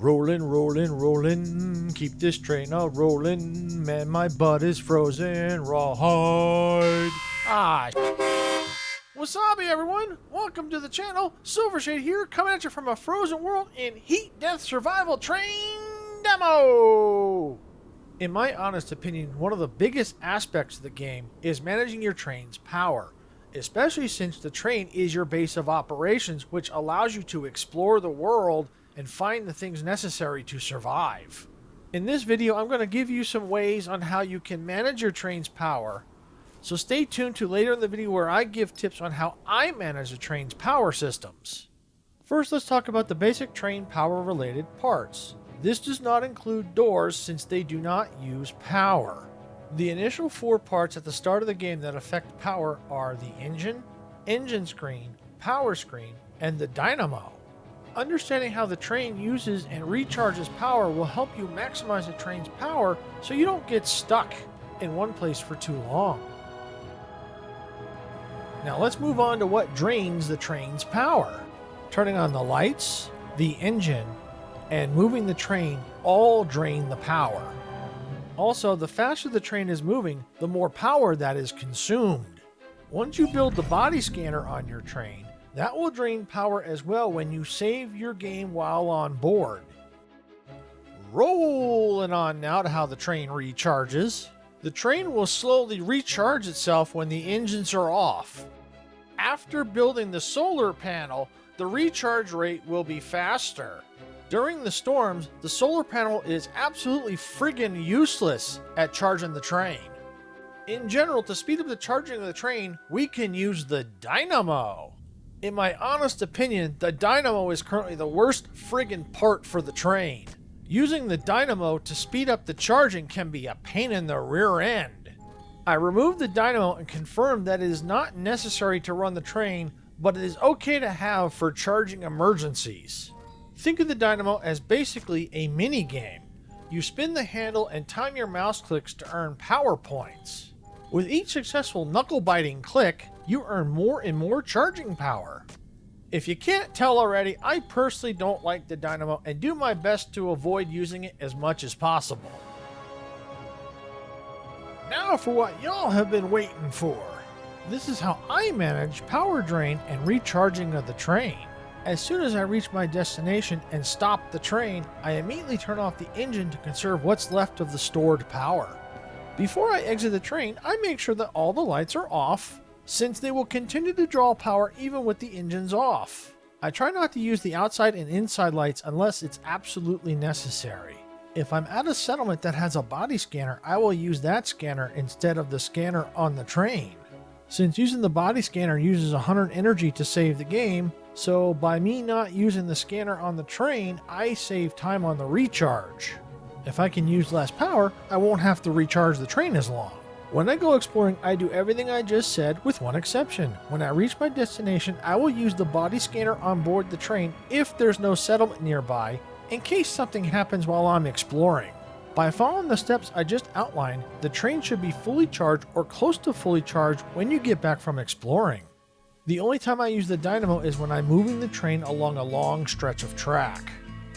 Rollin', rollin', rollin', keep this train a-rollin', man, my butt is frozen rawhide. Wasabi, everyone! Welcome to the channel. Silvershade here, coming at you from a frozen world in Heat Death Survival Train Demo! In my honest opinion, one of the biggest aspects of the game is managing your train's power, especially since the train is your base of operations, which allows you to explore the world and find the things necessary to survive. In this video, I'm going to give you some ways on how you can manage your train's power, so stay tuned to later in the video where I give tips on how I manage the train's power systems. First, let's talk about the basic train power related parts. This does not include doors since they do not use power. The initial 4 parts at the start of the game that affect power are the engine screen, power screen, and the dynamo. Understanding how the train uses and recharges power will help you maximize the train's power so you don't get stuck in one place for too long. Now let's move on to what drains the train's power. Turning on the lights, the engine, and moving the train all drain the power. Also, the faster the train is moving, the more power that is consumed. Once you build the body scanner on your train, that will drain power as well when you save your game while on board. Rolling on now to how the train recharges. The train will slowly recharge itself when the engines are off. After building the solar panel, the recharge rate will be faster. During the storms, the solar panel is absolutely friggin' useless at charging the train. In general, to speed up the charging of the train, we can use the dynamo. In my honest opinion, the dynamo is currently the worst friggin' part for the train. Using the dynamo to speed up the charging can be a pain in the rear end. I removed the dynamo and confirmed that it is not necessary to run the train, but it is okay to have for charging emergencies. Think of the dynamo as basically a mini game. You spin the handle and time your mouse clicks to earn power points. With each successful knuckle-biting click, you earn more and more charging power. If you can't tell already, I personally don't like the dynamo and do my best to avoid using it as much as possible. Now for what y'all have been waiting for. This is how I manage power drain and recharging of the train. As soon as I reach my destination and stop the train, I immediately turn off the engine to conserve what's left of the stored power. Before I exit the train, I make sure that all the lights are off, since they will continue to draw power even with the engines off. I try not to use the outside and inside lights unless it's absolutely necessary. If I'm at a settlement that has a body scanner, I will use that scanner instead of the scanner on the train. Since using the body scanner uses 100 energy to save the game, so by me not using the scanner on the train, I save time on the recharge. If I can use less power, I won't have to recharge the train as long. When I go exploring, I do everything I just said with one exception. When I reach my destination, I will use the body scanner on board the train if there's no settlement nearby, in case something happens while I'm exploring. By following the steps I just outlined, the train should be fully charged or close to fully charged when you get back from exploring. The only time I use the dynamo is when I'm moving the train along a long stretch of track.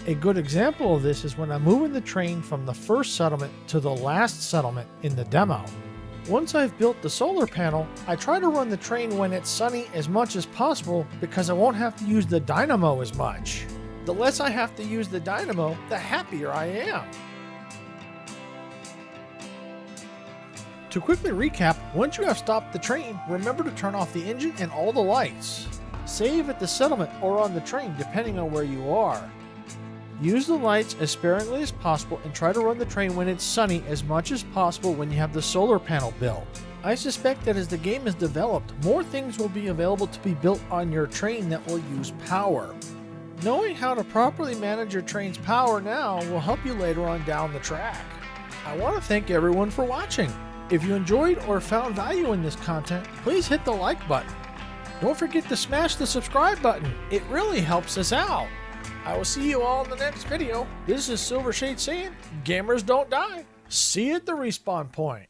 A good example of this is when I'm moving the train from the first settlement to the last settlement in the demo. Once I've built the solar panel, I try to run the train when it's sunny as much as possible because I won't have to use the dynamo as much. The less I have to use the dynamo, the happier I am. To quickly recap, once you have stopped the train, remember to turn off the engine and all the lights. Save at the settlement or on the train depending on where you are. Use the lights as sparingly as possible and try to run the train when it's sunny as much as possible when you have the solar panel built. I suspect that as the game is developed, more things will be available to be built on your train that will use power. Knowing how to properly manage your train's power now will help you later on down the track. I want to thank everyone for watching. If you enjoyed or found value in this content, please hit the like button. Don't forget to smash the subscribe button. It really helps us out. I will see you all in the next video. This is Silvershade saying, gamers don't die. See you at the respawn point.